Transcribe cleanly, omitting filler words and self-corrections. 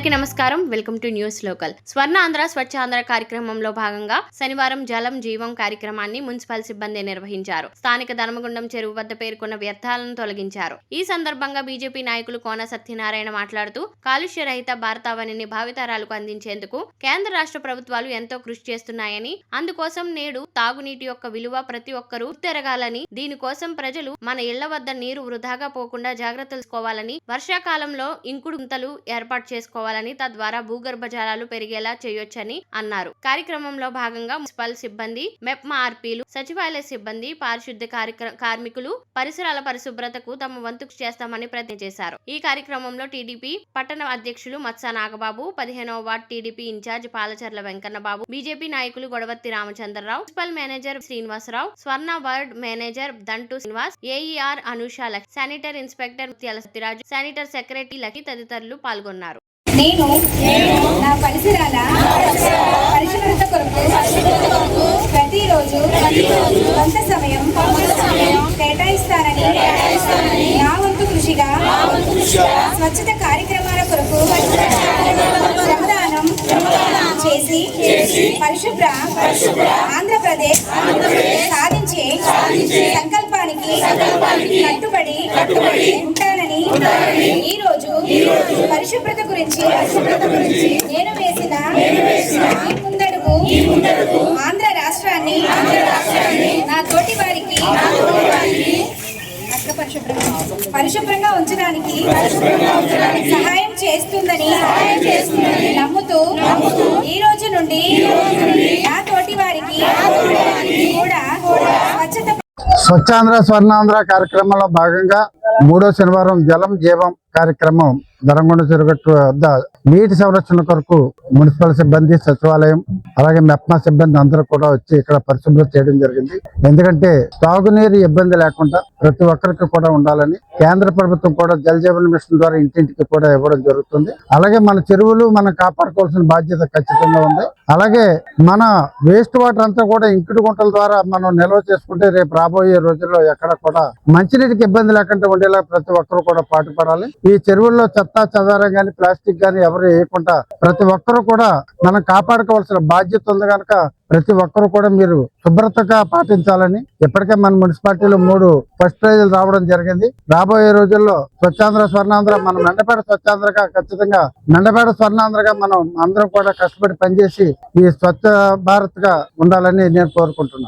అందరికీ నమస్కారం. Welcome to news local. Swarnandhra Swachhandhra కార్యక్రమంలో భాగంగా శనివారం జలం జీవం కార్యక్రమాన్ని మున్సిపల్ సిబ్బంది నిర్వహించారు. స్థానిక ధర్మగుండం చెరువు వద్ద పేర్కొన్న వ్యర్థాలను తొలగించారు. ఈ సందర్భంగా బీజేపీ నాయకులు కోన సత్యనారాయణ మాట్లాడుతూ కాలుష్య రహిత భారతావనిని భావితరాలకు అందించేందుకు కేంద్ర రాష్ట్ర ప్రభుత్వాలు ఎంతో కృషి చేస్తున్నాయని, అందుకోసం నేడు తాగునీటి యొక్క విలువ ప్రతి ఒక్కరూ తెరగాలని, దీనికోసం ప్రజలు మన ఇళ్ల వద్ద నీరు వృధాగా పోకుండా జాగ్రత్తలు తీసుకోవాలని, వర్షాకాలంలో ఇంకుడు గుంతలు ఏర్పాటు చేసుకోవాలని, తద్వారా భూగర్భ జలాలు పెరిగేలా చేయొచ్చని అన్నారు. కార్యక్రమంలో భాగంగా మున్సిపల్ సిబ్బంది, మెప్మా ఆర్పీలు, సచివాలయ సిబ్బంది, పారిశుద్ధ్య కార్మికులు పరిసరాల పరిశుభ్రతకు తమ వంతు చేస్తామని ప్రతిజ్ఞ చేశారు. ఈ కార్యక్రమంలో టీడీపీ పట్టణ అధ్యక్షులు మత్సా నాగబాబు, 15వ ward TDP in-charge Palacharla Venkannababu, BJP నాయకులు Godavatti Ramachandrarao, municipal manager Srinivasarao, Swarna ward manager Dantu Srinivas, AER Anusha Lakshmi, sanitary inspector Mutyala Satyaraju, sanitary secretary Lakshmi తదితరులు పాల్గొన్నారు. నేను నా పరిసరాల పరిశుభ్రత కొరకు ప్రతిరోజు కొంత సమయం కేటాయిస్తానని నా వంతు కృషిగా స్వచ్ఛత కార్యక్రమాల కొరకు శ్రమదానం చేసి పరిశుభ్ర ఆంధ్రప్రదేశ్ సాధించే సంకల్పానికి కట్టుబడి ఉంటానని ఈ రోజు పరిశుభ్రత గురించి నేను వేసిన ఈ ముందడుగు ఆంధ్ర రాష్ట్రాన్ని నా తోటి వారికి పరిశుభ్రంగా ఉంచడానికి సహాయం చేస్తుందని నమ్ముతూ ఈ రోజు నుండి నా తోటి వారికి కూడా స్వచ్ఛాంధ్ర స్వర్ణాంధ్ర కార్యక్రమంలో భాగంగా 3వ శనివారం జలం జీవం కార్యక్రమం ధర్మగుండ చెరుగట్టు వద్ద నీటి సంరక్షణ కొరకు మున్సిపల్ సిబ్బంది, సచివాలయం, అలాగే మెప్మా సిబ్బంది అందరూ కూడా వచ్చి ఇక్కడ పరిశుభ్రత చేయడం జరిగింది. ఎందుకంటే తాగునీరు ఇబ్బంది లేకుండా ప్రతి ఒక్కరికి కూడా ఉండాలని కేంద్ర ప్రభుత్వం కూడా జల్ జీవన్ మిషన్ ద్వారా ఇంటింటికి కూడా ఇవ్వడం జరుగుతుంది. అలాగే మన చెరువులు మనం కాపాడుకోవాల్సిన బాధ్యత ఖచ్చితంగా ఉంది. అలాగే మన వేస్ట్ వాటర్ అంతా కూడా ఇంకుడు గుంటల ద్వారా మనం నిల్వ చేసుకుంటే రేపు రాబోయే రోజుల్లో ఎక్కడ కూడా మంచినీటికి ఇబ్బంది లేకుండా ఉండేలా ప్రతి ఒక్కరు కూడా పాటుపడాలి. ఈ చెరువుల్లో చెత్త చెదారం గాని ప్లాస్టిక్ గాని ఎవరు వేయకుండా ప్రతి ఒక్కరు కూడా మనం కాపాడుకోవాల్సిన బాధ్యత ఉంది కనుక ప్రతి ఒక్కరు కూడా మీరు శుభ్రతగా పాటించాలని ఇప్పటికే మన మున్సిపాలిటీలో 3 ఫస్ట్ ప్రైజులు రావడం జరిగింది. రాబోయే రోజుల్లో స్వచ్ఛాంధ్ర స్వర్ణాంధ్ర మనం మెండపేట స్వచ్ఛాంధ్రగా ఖచ్చితంగా మెండపేట స్వర్ణాంధ్రగా మనం అందరం కూడా కష్టపడి పనిచేసి ఈ స్వచ్ఛ భారత్ గా ఉండాలని నేను కోరుకుంటున్నాను.